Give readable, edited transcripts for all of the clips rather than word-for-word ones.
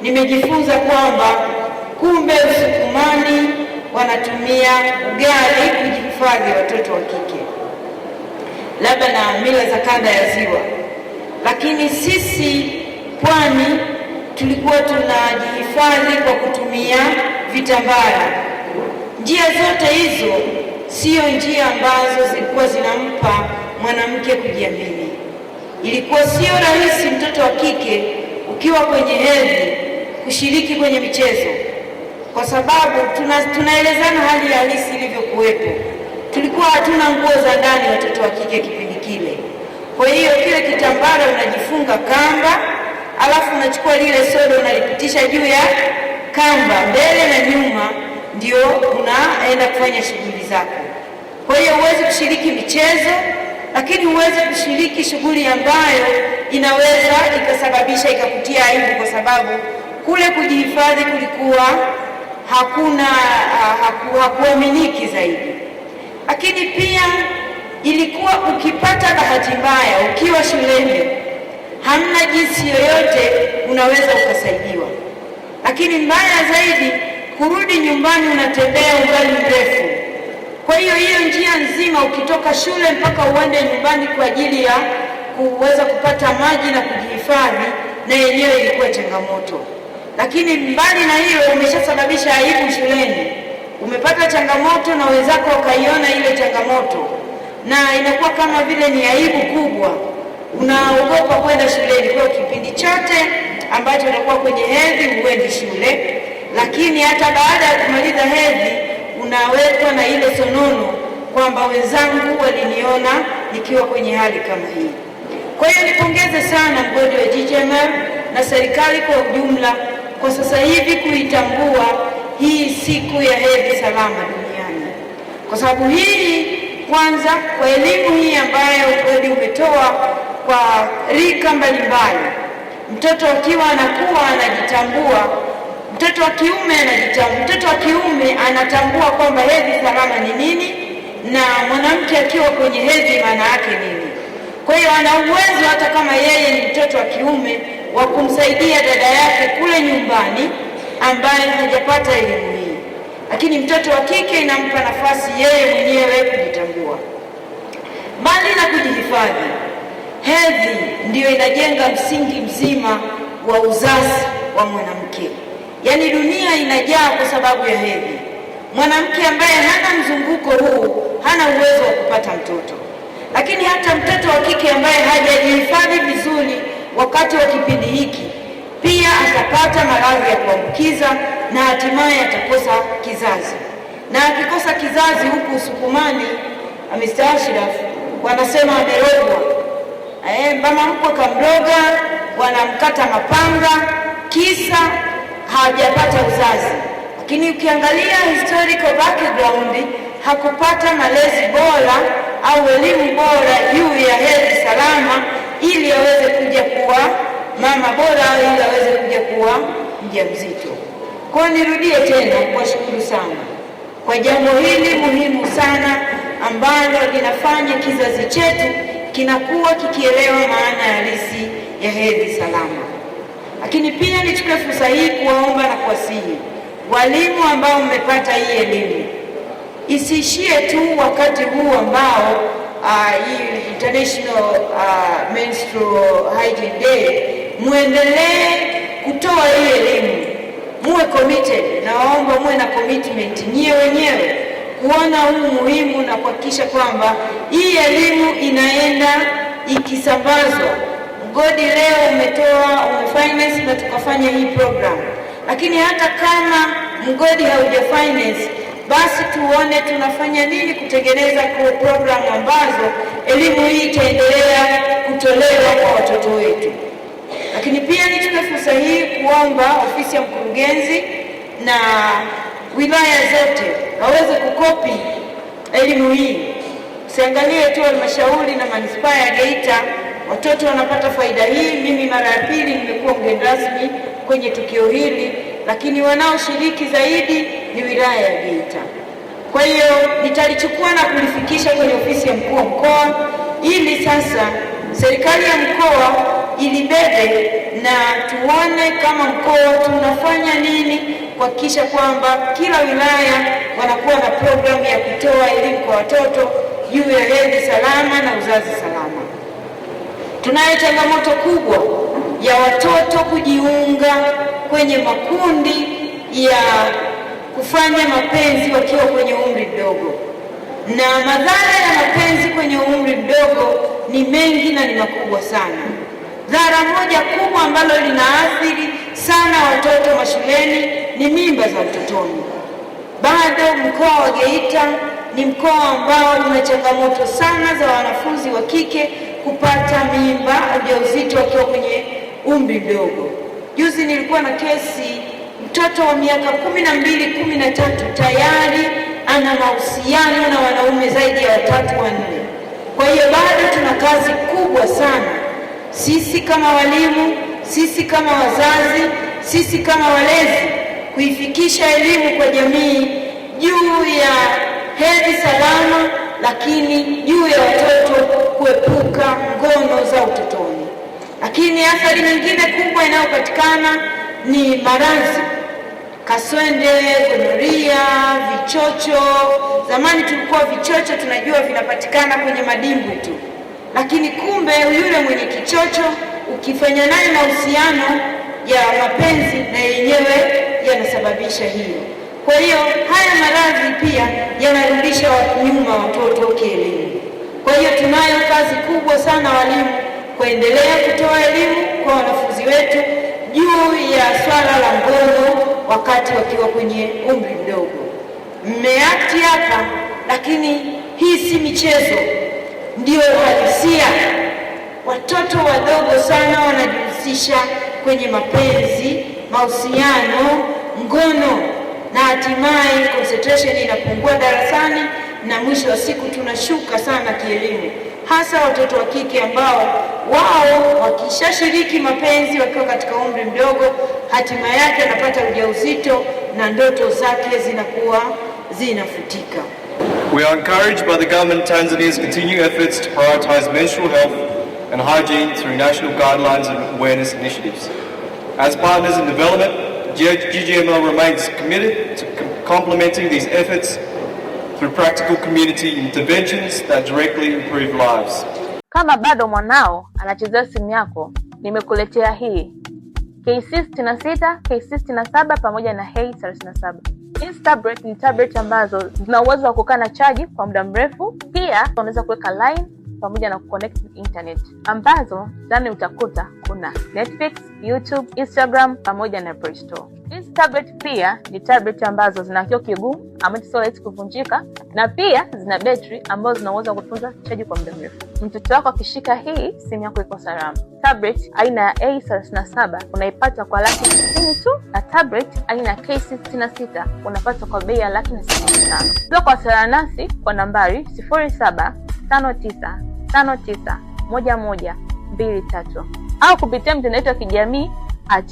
nimejifunza kwamba kumbe Usukumani wanatumia ugali kujihifadhi watoto wa kike, labda na mila za kanda ya Ziwa. Lakini sisi Pwani tulikuwa tunajihifadhi kwa kutumia vitambara. Njia zote hizo sio njia ambazo zilikuwa zinampa mwanamke kujiamini. Ilikuwa sio rahisi mtoto wa kike ukiwa kwenye hedhi kushiriki kwenye michezo, kwa sababu tunaelezana hali halisi ilivyokuwepo. Tulikuwa hatuna nguo za ndani watoto wa kike kipindi kile. Kwa hiyo kile kitambara unajifunga kamba, alafu unachukua lile sodo unalipitisha juu ya kamba mbele na nyuma, ndio unaenda kufanya shughuli zako. Kwa hiyo huwezi kushiriki michezo, lakini huwezi kushiriki shughuli ambayo inaweza ikasababisha ikakutia aibu, kwa sababu kule kujihifadhi kulikuwa hakuaminiki zaidi. Lakini pia ilikuwa ukipata bahati mbaya ukiwa shuleni, hamna jinsi yoyote unaweza ukasaidiwa. Lakini mbaya zaidi, kurudi nyumbani unatembea umbali mrefu. Kwa hiyo njia nzima ukitoka shule mpaka uende nyumbani kwa ajili ya kuweza kupata maji na kujihifadhi, na yenyewe ilikuwa changamoto. Lakini mbali na hilo, umeshasababisha aibu shuleni, umepata changamoto na wenzako wakaiona ile changamoto, na inakuwa kama vile ni aibu kubwa, unaogopa kwenda shuleni. Kwa kipindi chote ambacho unakuwa kwenye hedhi huendi shule, lakini hata baada ya kumaliza hedhi unawekwa na ile sonono kwamba wenzangu waliniona nikiwa kwenye hali kama hii. Kwa hiyo nipongeze sana mgodi wa GGMR na serikali kwa ujumla kwa sasa hivi kuitambua hii siku ya hedhi salama duniani, kwa sababu hii kwanza kwa elimu hii ambayo mgodi umetoa kwa rika mbalimbali, mtoto akiwa anakuwa anajitambua, mtoto wa kiume anajitambua, mtoto wa kiume anatambua kwamba hedhi salama ni nini, na mwanamke akiwa kwenye hedhi maana yake nini. Kwa hiyo ana uwezo hata kama yeye ni mtoto wa kiume wa kumsaidia dada yake kule nyumbani ambaye hajapata elimu hii. Lakini mtoto wa kike inampa nafasi yeye mwenyewe kujitambua. Mbali na kujihifadhi, hedhi ndiyo inajenga msingi mzima wa uzazi wa mwanamke. Yaani dunia inajaa kwa sababu ya hedhi. Mwanamke ambaye hana mzunguko huu hana uwezo wa kupata mtoto. Lakini hata mtoto wa kike ambaye hajajihifadhi vizuri wakati wa kipindi hiki pia atapata maradhi ya kuambukiza na hatimaye atakosa kizazi. Na akikosa kizazi huku Usukumani, Mr. Ashraf, wanasema amerogwa. Mama mkwe kamroga, wanamkata mapanga, kisa hajapata uzazi. Lakini ukiangalia historical background, hakupata malezi bora au elimu bora juu ya hedhi salama ili aweze kuja kuwa mama bora au ili aweze kuja kuwa mjamzito. Kwa nirudie tena kuwashukuru sana kwa jambo hili muhimu sana ambalo linafanya kizazi chetu kinakuwa kikielewa maana halisi ya hedhi salama. Lakini pia nichukue fursa hii kuwaomba na kuwasihi walimu ambao mmepata hii elimu, isiishie tu wakati huu ambao hii International Menstrual Hygiene Day. Muendelee kutoa hii elimu, muwe committed, na waomba muwe na commitment nyie wenyewe kuona huu muhimu na kuhakikisha kwamba hii elimu inaenda ikisambazwa. Mgodi leo umefinance na tukafanya hii program, lakini hata kama mgodi haujafinance, basi tuone tunafanya nini kutengeneza program ambazo elimu hii itaendelea kutolewa kwa watoto wetu. Lakini pia nichukue fursa hii kuomba ofisi ya mkurugenzi na wilaya zote waweze kukopi elimu hii. Usiangalie tu halmashauri na manispaa ya Geita watoto wanapata faida hii. Mimi mara ya pili nimekuwa mgeni rasmi kwenye tukio hili, lakini wanaoshiriki zaidi ni wilaya ya Geita. Kwa hiyo nitalichukua na kulifikisha kwenye ofisi ya mkuu wa mkoa, ili sasa serikali ya mkoa ilibebe na tuone kama mkoa tunafanya nini kuhakikisha kwamba kila wilaya wanakuwa na programu ya kutoa elimu kwa watoto juu ya hedhi salama na uzazi salama. Tunayo changamoto kubwa ya watoto kujiunga kwenye makundi ya kufanya mapenzi wakiwa kwenye umri mdogo, na madhara ya mapenzi kwenye umri mdogo ni mengi na ni makubwa sana. Dhara moja kubwa ambalo linaathiri sana watoto mashuleni ni mimba za utotoni. Bado mkoa wa Geita ni mkoa ambao una changamoto sana za wanafunzi wa kike kupata mimba, ujauzito wakiwa kwenye umri mdogo. Juzi nilikuwa na kesi, mtoto wa miaka 12, 13 tayari ana mahusiano na wanaume zaidi ya 3, 4. Kwa hiyo bado tuna kazi kubwa sana, sisi kama walimu, sisi kama wazazi, sisi kama walezi, kuifikisha elimu kwa jamii juu ya hedhi salama, lakini juu ya watoto kuepuka ngono za utotoni. Lakini athari nyingine kubwa inayopatikana ni maradhi, kaswende, gonoria, vichocho. Zamani tulikuwa vichocho tunajua vinapatikana kwenye madimbwi tu, lakini kumbe yule mwenye kichocho ukifanya naye mahusiano ya mapenzi na yenyewe yanasababisha hiyo. Kwa hiyo haya maradhi pia yanarudisha nyuma watoto kielimu. Kwa hiyo tunayo kazi kubwa sana walimu kuendelea kutoa elimu kwa wanafunzi wetu juu ya swala la ngono wakati wakiwa kwenye umri mdogo. Mmeakti hapa, lakini hii si michezo, ndio uhalisia. Watoto wadogo sana wanajihusisha kwenye mapenzi, mahusiano, ngono, na hatimaye concentration inapungua darasani na mwisho wa siku tunashuka sana kielimu, hasa watoto wa kike ambao wao wakishashiriki mapenzi wakiwa katika umri mdogo, hatima yake anapata ujauzito na ndoto zake zinakuwa zinafutika. We are encouraged by the government of Tanzania's continued efforts to prioritize menstrual health and hygiene through national guidelines and awareness initiatives. As partners in development, GGML remains committed to complementing these efforts through practical community interventions that directly improve lives. Kama bado mwanao anachezea simu yako, nimekuletea hii K66, K67 pamoja na H37. Hizi tablet ni tablet ambazo zina uwezo wa kukaa na chaji kwa muda mrefu. Pia unaweza kuweka line pamoja na kuconnect internet, ambazo ndani utakuta kuna Netflix, YouTube, Instagram pamoja na Play Store. Hizi tablet pia ni tablet ambazo zina kioo kigumu ambacho sio rahisi kuvunjika, na pia zina battery ambazo zinaweza kutunza chaji kwa muda mrefu. Mtoto wako akishika hii, simu yako iko salama. Tablet aina ya A37 unaipata kwa $160,000 tu, na tablet aina ya K66 unapata kwa bei ya $165,000. Ndio kwa wasiliana nasi kwa nambari 0759591123 au kupitia mtandao wetu wa kijamii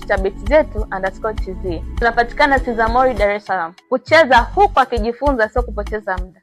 @tabletzetu_tz. Tunapatikana Sinzamori, Dar es Salaam. Kucheza huku akijifunza sio kupoteza muda.